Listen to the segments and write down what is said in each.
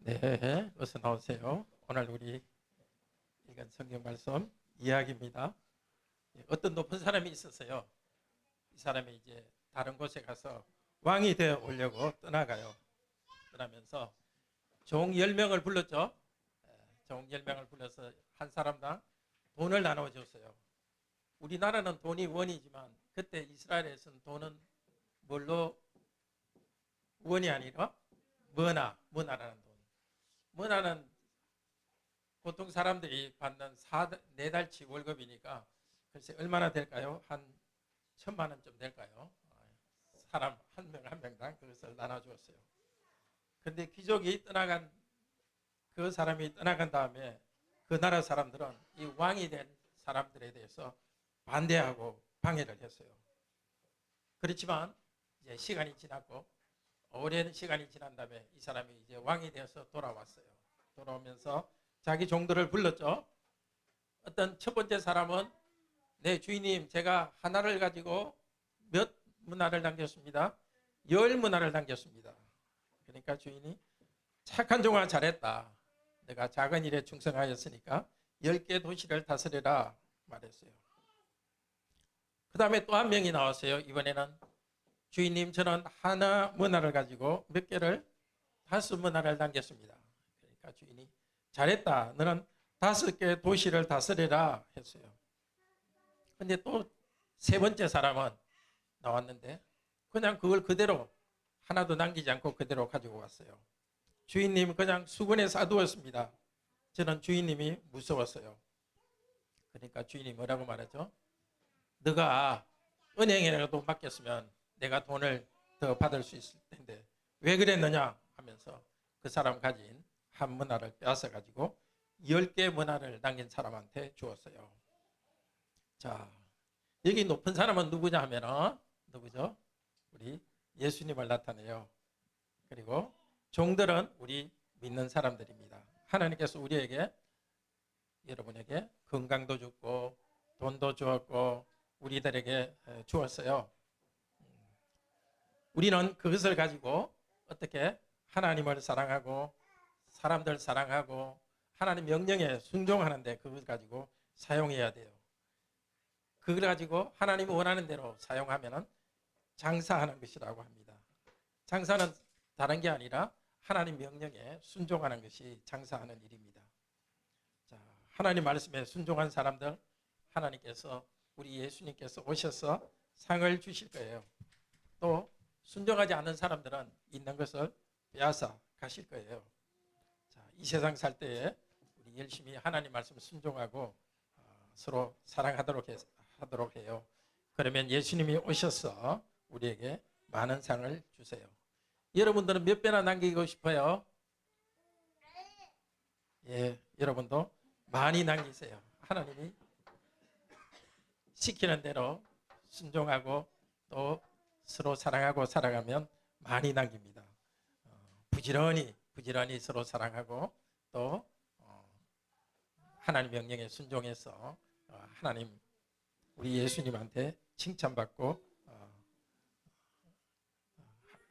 네, 어서 나오세요. 오늘 우리 읽은 성경 말씀 이야기입니다. 어떤 높은 사람이 있었어요. 이 사람이 이제 다른 곳에 가서 왕이 되어 오려고 떠나가요. 떠나면서 종 10명을 불렀죠. 종 10명을 불러서 한 사람당 돈을 나눠줬어요. 우리나라는 돈이 원이지만 그때 이스라엘에서는 돈은 뭘로 원이 아니라 머나라는 돈. 머나는 보통 사람들이 받는 4달치 월급이니까 글쎄 얼마나 될까요? 한 1,000만 원쯤 될까요? 사람 한 명 한 명당 그것을 나눠주었어요. 그런데 귀족이 떠나간 그 사람이 떠나간 다음에 그 나라 사람들은 이 왕이 된 사람들에 대해서 반대하고 방해를 했어요. 그렇지만 이제 시간이 지났고 오랜 시간이 지난 다음에 이 사람이 이제 왕이 되어서 돌아왔어요. 돌아오면서 자기 종들을 불렀죠. 어떤 첫 번째 사람은 네 주인님, 제가 하나를 가지고 몇 문화를 남겼습니다. 10문화를 남겼습니다. 그러니까 주인이 착한 종아, 잘했다. 내가 작은 일에 충성하였으니까 10개 도시를 다스려라 말했어요. 그 다음에 또 한 명이 나왔어요. 이번에는 주인님, 저는 하나 문화를 가지고 몇 개를 5문화를 남겼습니다. 그러니까 주인이 잘했다. 너는 5개 도시를 다스려라 했어요. 근데 또 세 번째 사람은 나왔는데 그냥 그걸 그대로 하나도 남기지 않고 그대로 가지고 왔어요. 주인님 그냥 수건에 싸두었습니다. 저는 주인님이 무서웠어요. 그러니까 주인이 뭐라고 말하죠? 너가 은행에라도 맡겼으면 내가 돈을 더 받을 수 있을 텐데 왜 그랬느냐 하면서 그 사람 가진 한 문화를 빼앗아 가지고 10개 문화를 남긴 사람한테 주었어요. 자, 여기 높은 사람은 누구냐 하면은 누구죠? 우리 예수님을 나타내요. 그리고 종들은 우리 믿는 사람들입니다. 하나님께서 우리에게, 여러분에게 건강도 주고 돈도 주었고 우리들에게 주었어요. 우리는 그것을 가지고 어떻게 하나님을 사랑하고 사람들 사랑하고 하나님 명령에 순종하는데 그걸 가지고 사용해야 돼요. 그걸 가지고 하나님이 원하는 대로 사용하면 장사하는 것이라고 합니다. 장사는 다른 게 아니라 하나님 명령에 순종하는 것이 장사하는 일입니다. 자, 하나님 말씀에 순종한 사람들 하나님께서, 우리 예수님께서 오셔서 상을 주실 거예요. 또 순종하지 않는 사람들은 있는 것을 빼앗아 가실 거예요. 자, 이 세상 살 때에 우리 열심히 하나님 말씀 순종하고 서로 사랑하도록 해요. 그러면 예수님이 오셔서 우리에게 많은 상을 주세요. 여러분들은 몇 배나 남기고 싶어요? 예, 여러분도 많이 남기세요. 하나님이 시키는 대로 순종하고 또 서로 사랑하고 살아가면 많이 남깁니다. 부지런히 서로 사랑하고 또 하나님 명령에 순종해서 하나님 우리 예수님한테 칭찬받고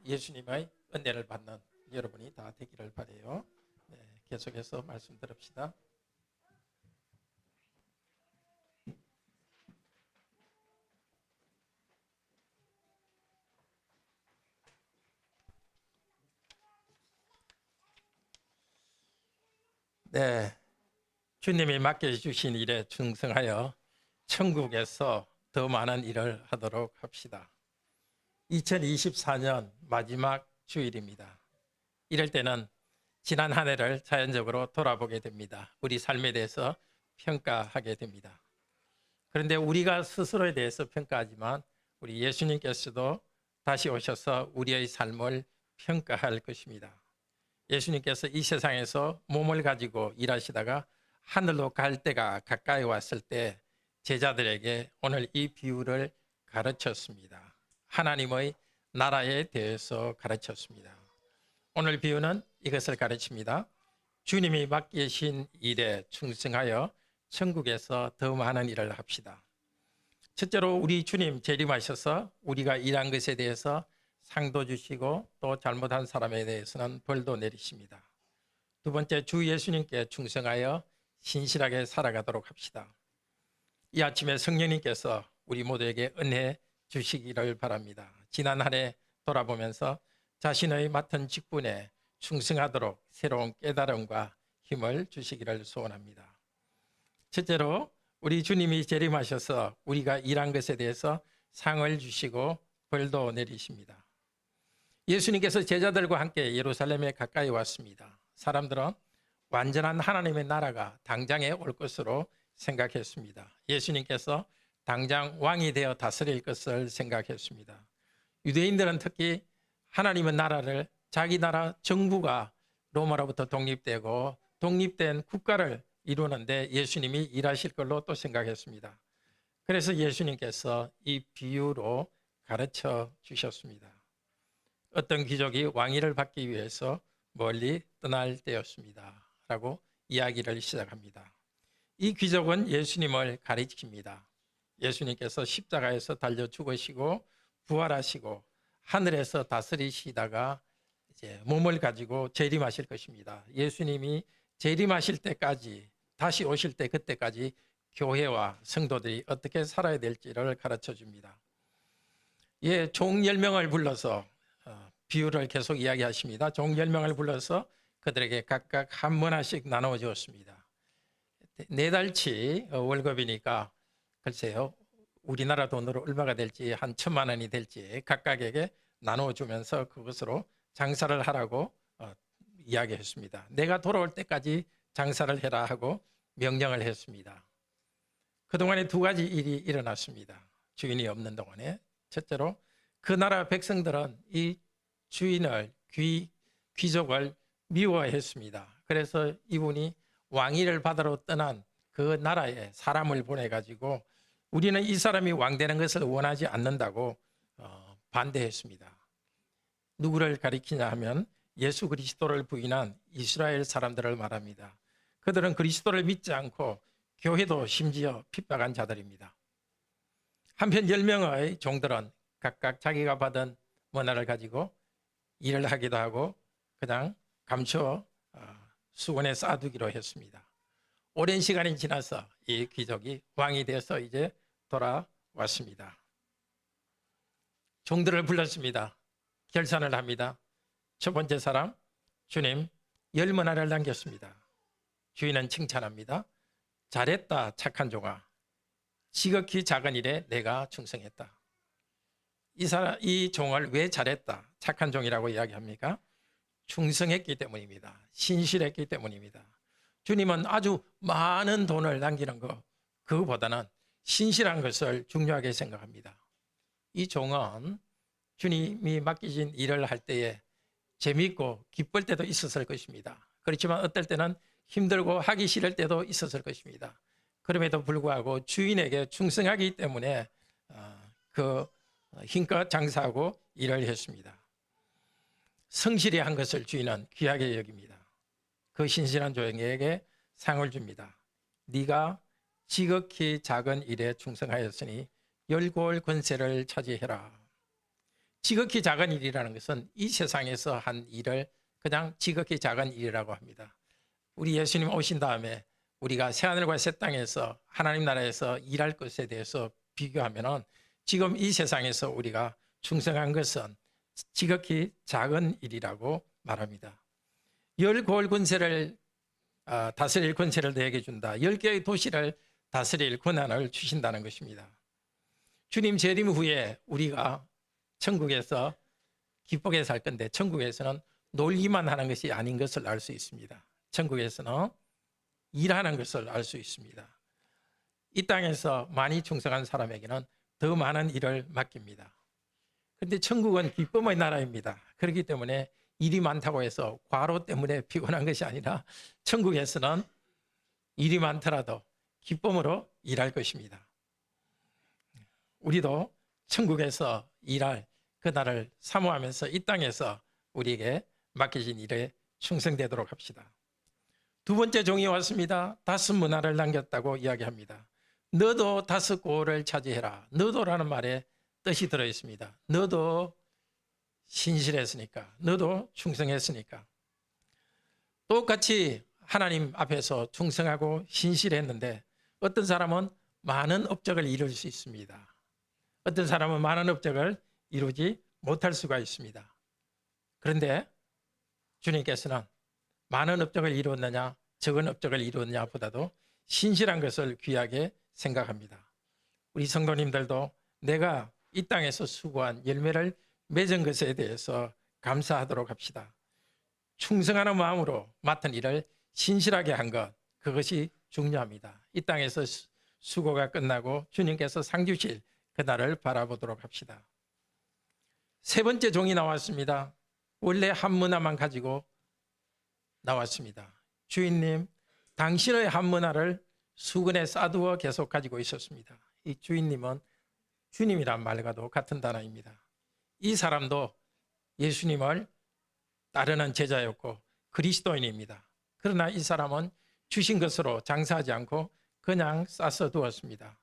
예수님의 은혜를 받는 여러분이 다 되기를 바라요. 네, 계속해서 말씀 들읍시다. 네, 주님이 맡겨주신 일에 충성하여 천국에서 더 많은 일을 하도록 합시다. 2024년 마지막 주일입니다. 이럴 때는 지난 한 해를 자연적으로 돌아보게 됩니다. 우리 삶에 대해서 평가하게 됩니다. 그런데 우리가 스스로에 대해서 평가하지만 우리 예수님께서도 다시 오셔서 우리의 삶을 평가할 것입니다. 예수님께서 이 세상에서 몸을 가지고 일하시다가 하늘로 갈 때가 가까이 왔을 때 제자들에게 오늘 이 비유를 가르쳤습니다. 하나님의 나라에 대해서 가르쳤습니다. 오늘 비유는 이것을 가르칩니다. 주님이 맡기신 일에 충성하여 천국에서 더 많은 일을 합시다. 첫째로 우리 주님 재림하셔서 우리가 일한 것에 대해서 상도 주시고 또 잘못한 사람에 대해서는 벌도 내리십니다. 두 번째, 주 예수님께 충성하여 신실하게 살아가도록 합시다. 이 아침에 성령님께서 우리 모두에게 은혜 주시기를 바랍니다. 지난 한 해 돌아보면서 자신의 맡은 직분에 충성하도록 새로운 깨달음과 힘을 주시기를 소원합니다. 첫째로, 우리 주님이 재림하셔서 우리가 일한 것에 대해서 상을 주시고 벌도 내리십니다. 예수님께서 제자들과 함께 예루살렘에 가까이 왔습니다. 사람들은 완전한 하나님의 나라가 당장에 올 것으로 생각했습니다. 예수님께서 당장 왕이 되어 다스릴 것을 생각했습니다. 유대인들은 특히 하나님의 나라를 자기 나라 정부가 로마로부터 독립되고 독립된 국가를 이루는데 예수님이 일하실 걸로 또 생각했습니다. 그래서 예수님께서 이 비유로 가르쳐 주셨습니다. 어떤 귀족이 왕위를 받기 위해서 멀리 떠날 때였습니다. 라고 이야기를 시작합니다. 이 귀족은 예수님을 가리킵니다. 예수님께서 십자가에서 달려 죽으시고 부활하시고 하늘에서 다스리시다가 이제 몸을 가지고 재림하실 것입니다. 예수님이 재림하실 때까지, 다시 오실 때 그때까지 교회와 성도들이 어떻게 살아야 될지를 가르쳐 줍니다. 예, 종 10명을 불러서 비유를 계속 이야기하십니다. 종 10명을 불러서 그들에게 각각 한 문화씩 나누어 주었습니다. 4달치 월급이니까 글쎄요, 우리나라 돈으로 얼마가 될지 한 1,000만 원이 될지 각각에게 나누어 주면서 그것으로 장사를 하라고 이야기했습니다. 내가 돌아올 때까지 장사를 해라 하고 명령을 했습니다. 그동안에 2가지 일이 일어났습니다. 주인이 없는 동안에. 첫째로, 그 나라 백성들은 이 주인을, 귀족을 미워했습니다. 그래서 이분이 왕위를 받으러 떠난 그 나라에 사람을 보내가지고 우리는 이 사람이 왕 되는 것을 원하지 않는다고 반대했습니다. 누구를 가리키냐 하면 예수 그리스도를 부인한 이스라엘 사람들을 말합니다. 그들은 그리스도를 믿지 않고 교회도 심지어 핍박한 자들입니다. 한편 10명의 종들은 각각 자기가 받은 문화를 가지고 일을 하기도 하고 그냥 감춰 수건에 쌓아두기로 했습니다. 오랜 시간이 지나서 이 귀족이 왕이 돼서 이제 돌아왔습니다. 종들을 불렀습니다. 결산을 합니다. 첫 번째 사람, 주님 10문화를 남겼습니다. 주인은 칭찬합니다. 잘했다 착한 종아. 지극히 작은 일에 내가 충성했다. 이 종을 왜 잘했다 착한 종이라고 이야기합니까? 충성했기 때문입니다. 신실했기 때문입니다. 주님은 아주 많은 돈을 남기는 것, 그거보다는 신실한 것을 중요하게 생각합니다. 이 종은 주님이 맡기신 일을 할 때에 재미있고 기쁠 때도 있었을 것입니다. 그렇지만 어떨 때는 힘들고 하기 싫을 때도 있었을 것입니다. 그럼에도 불구하고 주인에게 충성하기 때문에 그 힘껏 장사하고 일을 했습니다. 성실히 한 것을 주인은 귀하게 여깁니다. 그 신실한 종에게 상을 줍니다. 네가 지극히 작은 일에 충성하였으니 열골 권세를 차지해라. 지극히 작은 일이라는 것은 이 세상에서 한 일을 그냥 지극히 작은 일이라고 합니다. 우리 예수님 오신 다음에 우리가 새하늘과 새 땅에서 하나님 나라에서 일할 것에 대해서 비교하면 지금 이 세상에서 우리가 충성한 것은 지극히 작은 일이라고 말합니다. 10골 권세를 다스릴 권세를 내게 준다. 10개의 도시를 다스릴 권한을 주신다는 것입니다. 주님 재림 후에 우리가 천국에서 기쁘게 살 건데 천국에서는 놀기만 하는 것이 아닌 것을 알 수 있습니다. 천국에서는 일하는 것을 알 수 있습니다. 이 땅에서 많이 충성한 사람에게는 더 많은 일을 맡깁니다. 그런데 천국은 기쁨의 나라입니다. 그렇기 때문에 일이 많다고 해서 과로 때문에 피곤한 것이 아니라 천국에서는 일이 많더라도 기쁨으로 일할 것입니다. 우리도 천국에서 일할 그날을 사모하면서 이 땅에서 우리에게 맡겨진 일에 충성되도록 합시다. 두 번째 종이 왔습니다. 5문화를 남겼다고 이야기합니다. 너도 5골을 차지해라. 너도라는 말에 뜻이 들어있습니다. 너도 신실했으니까, 너도 충성했으니까. 똑같이 하나님 앞에서 충성하고 신실했는데 어떤 사람은 많은 업적을 이룰 수 있습니다. 어떤 사람은 많은 업적을 이루지 못할 수가 있습니다. 그런데 주님께서는 많은 업적을 이루었느냐 적은 업적을 이루었느냐 보다도 신실한 것을 귀하게 생각합니다. 우리 성도님들도 내가 이 땅에서 수고한 열매를 맺은 것에 대해서 감사하도록 합시다. 충성하는 마음으로 맡은 일을 신실하게 한 것, 그것이 중요합니다. 이 땅에서 수고가 끝나고 주님께서 상 주실 그날을 바라보도록 합시다. 세 번째 종이 나왔습니다. 원래 한 문화만 가지고 나왔습니다. 주인님, 당신의 한 문화를 수건에 싸두어 계속 가지고 있었습니다. 이 주인님은 주님이란 말과도 같은 단어입니다. 이 사람도 예수님을 따르는 제자였고 그리스도인입니다. 그러나 이 사람은 주신 것으로 장사하지 않고 그냥 싸서 두었습니다.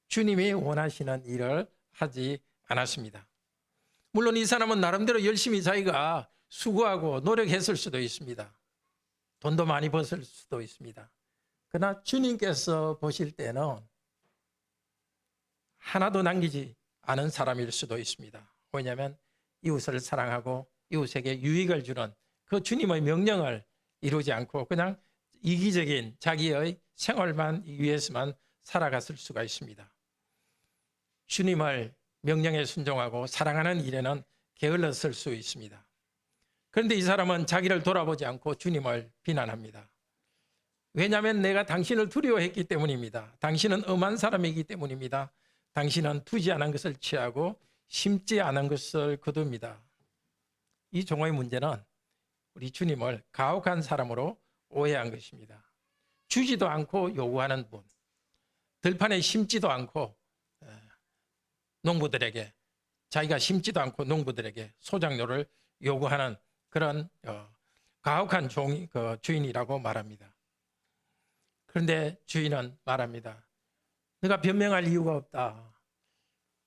주님이 원하시는 일을 하지 않았습니다. 물론 이 사람은 나름대로 열심히 자기가 수고하고 노력했을 수도 있습니다. 돈도 많이 벌었을 수도 있습니다. 그러나 주님께서 보실 때는 하나도 남기지 않은 사람일 수도 있습니다. 왜냐하면 이웃을 사랑하고 이웃에게 유익을 주는 그 주님의 명령을 이루지 않고 그냥 이기적인 자기의 생활만 위해서만 살아갔을 수가 있습니다. 주님을 명령에 순종하고 사랑하는 일에는 게을렀을 수 있습니다. 그런데 이 사람은 자기를 돌아보지 않고 주님을 비난합니다. 왜냐하면 내가 당신을 두려워했기 때문입니다. 당신은 엄한 사람이기 때문입니다. 당신은 투지 않은 것을 취하고 심지 않은 것을 거둡니다. 이 종의 문제는 우리 주님을 가혹한 사람으로 오해한 것입니다. 주지도 않고 요구하는 분, 들판에 심지도 않고 농부들에게, 자기가 심지도 않고 농부들에게 소작료를 요구하는 그런 가혹한 주인이라고 말합니다. 그런데 주인은 말합니다. 너가 변명할 이유가 없다.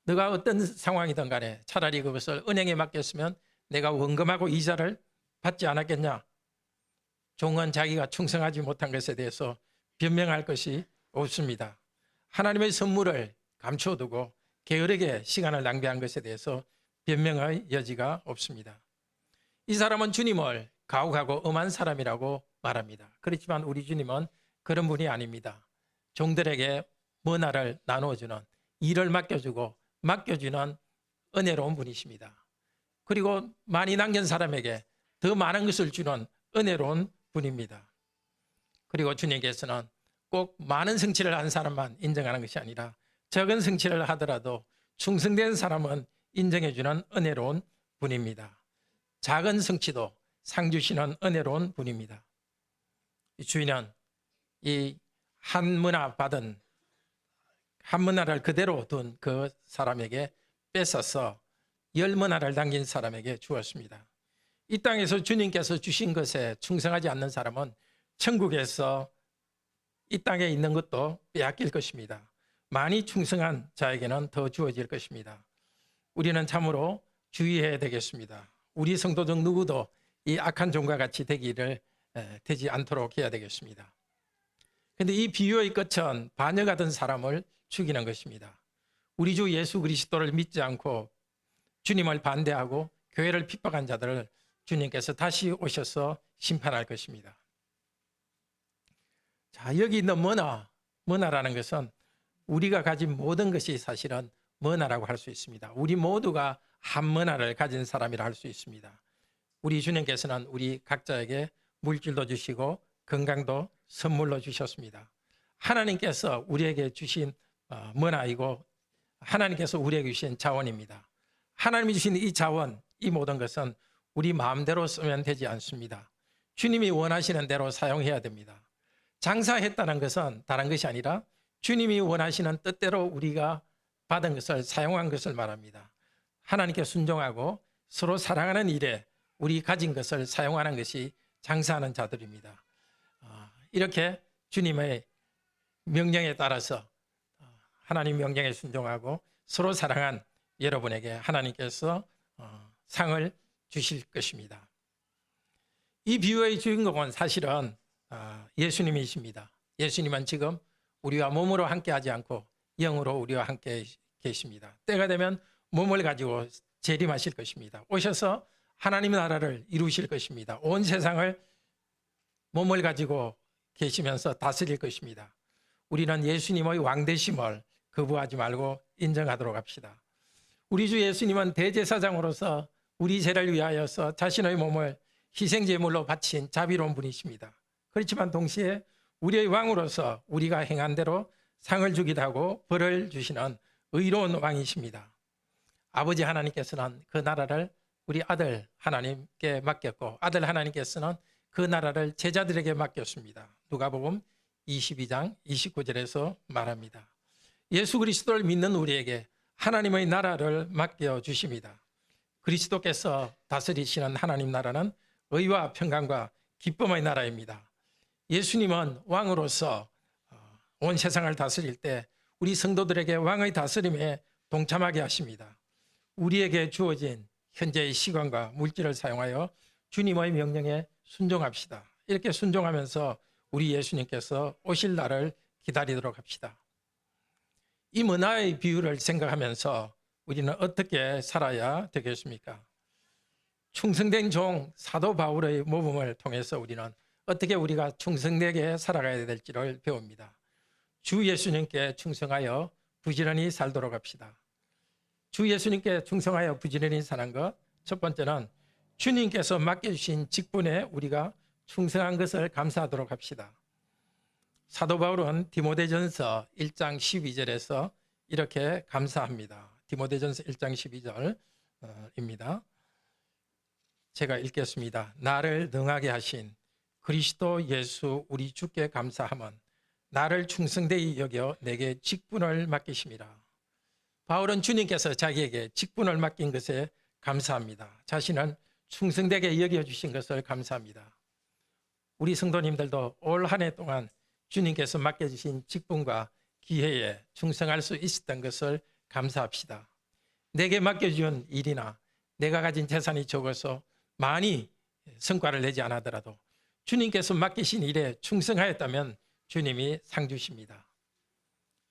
너가 어떤 상황이든 간에 차라리 그것을 은행에 맡겼으면 내가 원금하고 이자를 받지 않았겠냐. 종은 자기가 충성하지 못한 것에 대해서 변명할 것이 없습니다. 하나님의 선물을 감춰두고 게으르게 시간을 낭비한 것에 대해서 변명의 여지가 없습니다. 이 사람은 주님을 가혹하고 엄한 사람이라고 말합니다. 그렇지만 우리 주님은 그런 분이 아닙니다. 종들에게 문화를 나누어주는, 일을 맡겨주고 맡겨주는 은혜로운 분이십니다. 그리고 많이 남긴 사람에게 더 많은 것을 주는 은혜로운 분입니다. 그리고 주님께서는 꼭 많은 성취를 한 사람만 인정하는 것이 아니라 적은 성취를 하더라도 충성된 사람은 인정해주는 은혜로운 분입니다. 작은 성취도 상 주시는 은혜로운 분입니다. 이 주인은 이 한 문화 받은 한 문화를 그대로 둔 그 사람에게 뺏어서 10문화를 남긴 사람에게 주었습니다. 이 땅에서 주님께서 주신 것에 충성하지 않는 사람은 천국에서 이 땅에 있는 것도 빼앗길 것입니다. 많이 충성한 자에게는 더 주어질 것입니다. 우리는 참으로 주의해야 되겠습니다. 우리 성도들 누구도 이 악한 종과 같이 되지 않도록 해야 되겠습니다. 그런데 이 비유의 끝은 반역가 된 사람을 죽이는 것입니다. 우리 주 예수 그리스도를 믿지 않고 주님을 반대하고 교회를 핍박한 자들을 주님께서 다시 오셔서 심판할 것입니다. 자, 여기 있는 문화라는 것은 우리가 가진 모든 것이 사실은 문화라고 할 수 있습니다. 우리 모두가 한 문화를 가진 사람이라 할 수 있습니다. 우리 주님께서는 우리 각자에게 물질도 주시고 건강도 선물로 주셨습니다. 하나님께서 우리에게 주신 문화이고 하나님께서 우리에게 주신 자원입니다. 하나님이 주신 이 자원, 이 모든 것은 우리 마음대로 쓰면 되지 않습니다. 주님이 원하시는 대로 사용해야 됩니다. 장사했다는 것은 다른 것이 아니라 주님이 원하시는 뜻대로 우리가 받은 것을 사용한 것을 말합니다. 하나님께 순종하고 서로 사랑하는 일에 우리 가진 것을 사용하는 것이 장사하는 자들입니다. 이렇게 주님의 명령에 따라서 하나님 명령에 순종하고 서로 사랑한 여러분에게 하나님께서 상을 주실 것입니다. 이 비유의 주인공은 사실은 예수님이십니다. 예수님은 지금 우리와 몸으로 함께하지 않고 영으로 우리와 함께 계십니다. 때가 되면 몸을 가지고 재림하실 것입니다. 오셔서 하나님의 나라를 이루실 것입니다. 온 세상을 몸을 가지고 계시면서 다스릴 것입니다. 우리는 예수님의 왕되심을 거부하지 말고 인정하도록 합시다. 우리 주 예수님은 대제사장으로서 우리 죄를 위하여서 자신의 몸을 희생제물로 바친 자비로운 분이십니다. 그렇지만 동시에 우리의 왕으로서 우리가 행한 대로 상을 주기도 하고 벌을 주시는 의로운 왕이십니다. 아버지 하나님께서는 그 나라를 우리 아들 하나님께 맡겼고 아들 하나님께서는 그 나라를 제자들에게 맡겼습니다. 누가복음 22장 29절에서 말합니다. 예수 그리스도를 믿는 우리에게 하나님의 나라를 맡겨주십니다. 그리스도께서 다스리시는 하나님 나라는 의와 평강과 기쁨의 나라입니다. 예수님은 왕으로서 온 세상을 다스릴 때 우리 성도들에게 왕의 다스림에 동참하게 하십니다. 우리에게 주어진 현재의 시간과 물질을 사용하여 주님의 명령에 순종합시다. 이렇게 순종하면서 우리 예수님께서 오실 날을 기다리도록 합시다. 이 문화의 비유를 생각하면서 우리는 어떻게 살아야 되겠습니까? 충성된 종 사도 바울의 모범을 통해서 우리는 어떻게 우리가 충성되게 살아가야 될지를 배웁니다. 주 예수님께 충성하여 부지런히 살도록 합시다. 주 예수님께 충성하여 부지런히 사는 것, 첫 번째는 주님께서 맡겨주신 직분에 우리가 충성한 것을 감사하도록 합시다. 사도 바울은 디모데전서 1장 12절에서 이렇게 감사합니다. 디모데전서 1장 12절입니다. 제가 읽겠습니다. 나를 능하게 하신 그리스도 예수 우리 주께 감사함은 나를 충성되이 여겨 내게 직분을 맡기심이라. 바울은 주님께서 자기에게 직분을 맡긴 것에 감사합니다. 자신은 충성되게 여겨주신 것을 감사합니다. 우리 성도님들도 올 한 해 동안 주님께서 맡겨주신 직분과 기회에 충성할 수 있었던 것을 감사합시다. 내게 맡겨준 일이나 내가 가진 재산이 적어서 많이 성과를 내지 않았더라도 주님께서 맡기신 일에 충성하였다면 주님이 상 주십니다.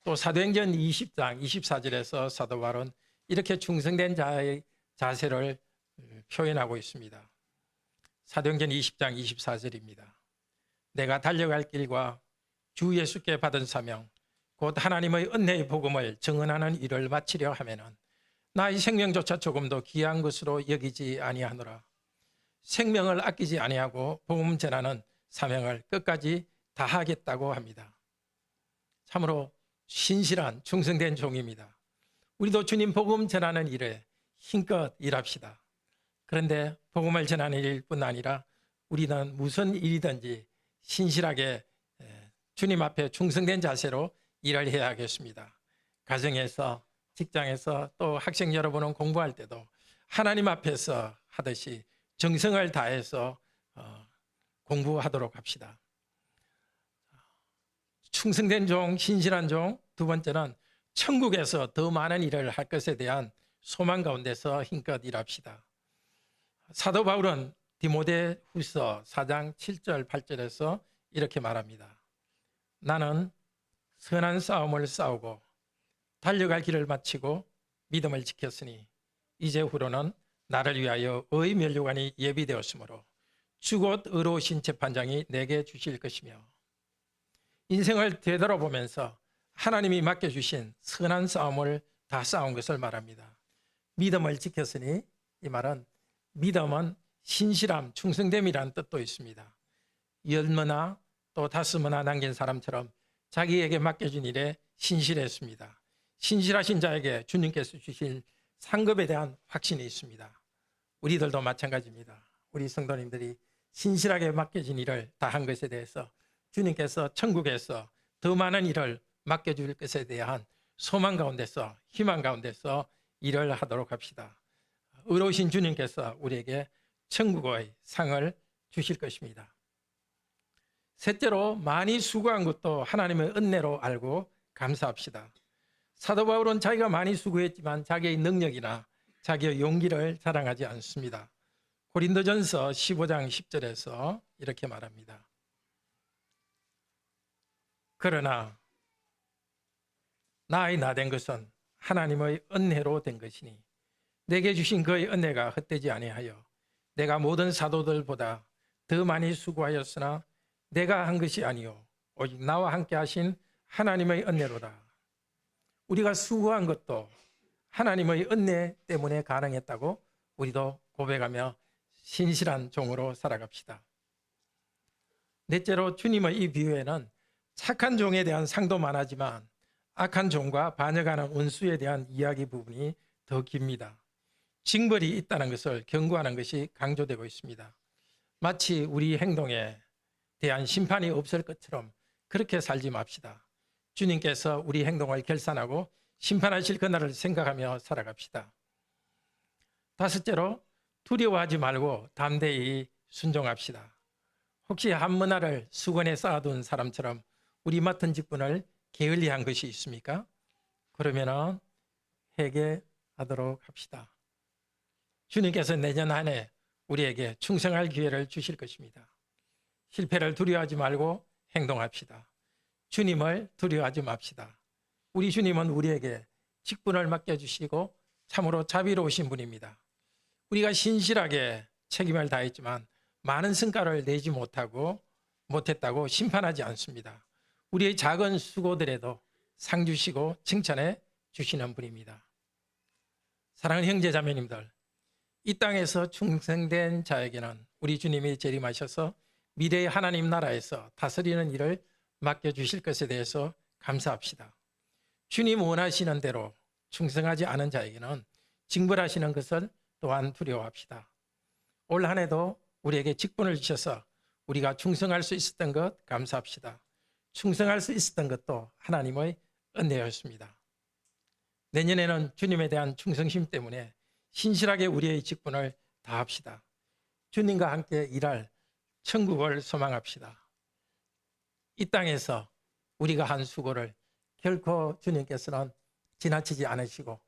또 사도행전 20장 24절에서 사도 바울은 이렇게 충성된 자의 자세를 표현하고 있습니다. 사도행전 20장 24절입니다. 내가 달려갈 길과 주 예수께 받은 사명 곧 하나님의 은혜의 복음을 증언하는 일을 마치려 하면은 나의 생명조차 조금도 귀한 것으로 여기지 아니하노라. 생명을 아끼지 아니하고 복음 전하는 사명을 끝까지 다하겠다고 합니다. 참으로 신실한 충성된 종입니다. 우리도 주님 복음 전하는 일에 힘껏 일합시다. 그런데 복음을 전하는 일뿐 아니라 우리는 무슨 일이든지 신실하게 주님 앞에 충성된 자세로 일을 해야 하겠습니다. 가정에서, 직장에서 또 학생 여러분은 공부할 때도 하나님 앞에서 하듯이 정성을 다해서 공부하도록 합시다. 충성된 종, 신실한 종, 두 번째는 천국에서 더 많은 일을 할 것에 대한 소망 가운데서 힘껏 일합시다. 사도 바울은 디모데후서 4장 7절 8절에서 이렇게 말합니다. 나는 선한 싸움을 싸우고 달려갈 길을 마치고 믿음을 지켰으니 이제 후로는 나를 위하여 의의 면류관이 예비되었으므로 주곧 의로우신 재판장이 내게 주실 것이며 인생을 되돌아보면서 하나님이 맡겨주신 선한 싸움을 다 싸운 것을 말합니다. 믿음을 지켰으니 이 말은 믿음은 신실함, 충성됨이라는 뜻도 있습니다. 열머나 또 다스머나 남긴 사람처럼 자기에게 맡겨진 일에 신실했습니다. 신실하신 자에게 주님께서 주실 상급에 대한 확신이 있습니다. 우리들도 마찬가지입니다. 우리 성도님들이 신실하게 맡겨진 일을 다 한 것에 대해서 주님께서 천국에서 더 많은 일을 맡겨줄 것에 대한 소망 가운데서 희망 가운데서 일을 하도록 합시다. 의로우신 주님께서 우리에게 천국의 상을 주실 것입니다. 셋째로 많이 수고한 것도 하나님의 은혜로 알고 감사합시다. 사도 바울은 자기가 많이 수고했지만 자기의 능력이나 자기의 용기를 자랑하지 않습니다. 고린도전서 15장 10절에서 이렇게 말합니다. 그러나 나의 나 된 것은 하나님의 은혜로 된 것이니 내게 주신 그의 은혜가 헛되지 아니하여 내가 모든 사도들보다 더 많이 수고하였으나 내가 한 것이 아니요 오직 나와 함께 하신 하나님의 은혜로다. 우리가 수고한 것도 하나님의 은혜 때문에 가능했다고 우리도 고백하며 신실한 종으로 살아갑시다. 넷째로 주님의 이 비유에는 착한 종에 대한 상도 많았지만 악한 종과 반역하는 원수에 대한 이야기 부분이 더 깁니다. 징벌이 있다는 것을 경고하는 것이 강조되고 있습니다. 마치 우리 행동에 대한 심판이 없을 것처럼 그렇게 살지 맙시다. 주님께서 우리 행동을 결산하고 심판하실 그날을 생각하며 살아갑시다. 다섯째로 두려워하지 말고 담대히 순종합시다. 혹시 한문화를 수건에 쌓아둔 사람처럼 우리 맡은 직분을 게을리한 것이 있습니까? 그러면 회개하도록 합시다. 주님께서 내년 한 해 우리에게 충성할 기회를 주실 것입니다. 실패를 두려워하지 말고 행동합시다. 주님을 두려워하지 맙시다. 우리 주님은 우리에게 직분을 맡겨주시고 참으로 자비로우신 분입니다. 우리가 신실하게 책임을 다했지만 많은 성과를 내지 못했다고 심판하지 않습니다. 우리의 작은 수고들에도 상 주시고 칭찬해 주시는 분입니다. 사랑하는 형제 자매님들, 이 땅에서 충성된 자에게는 우리 주님이 재림하셔서 미래의 하나님 나라에서 다스리는 일을 맡겨주실 것에 대해서 감사합시다. 주님 원하시는 대로 충성하지 않은 자에게는 징벌하시는 것을 또한 두려워합시다. 올 한 해도 우리에게 직분을 주셔서 우리가 충성할 수 있었던 것 감사합시다. 충성할 수 있었던 것도 하나님의 은혜였습니다. 내년에는 주님에 대한 충성심 때문에 신실하게 우리의 직분을 다합시다. 주님과 함께 일할 천국을 소망합시다. 이 땅에서 우리가 한 수고를 결코 주님께서는 지나치지 않으시고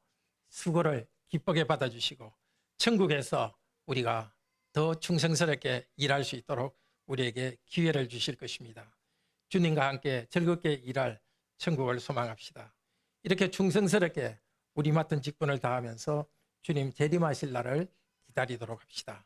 수고를 기쁘게 받아주시고 천국에서 우리가 더 충성스럽게 일할 수 있도록 우리에게 기회를 주실 것입니다. 주님과 함께 즐겁게 일할 천국을 소망합시다. 이렇게 충성스럽게 우리 맡은 직분을 다하면서 주님 재림하실 날을 기다리도록 합시다.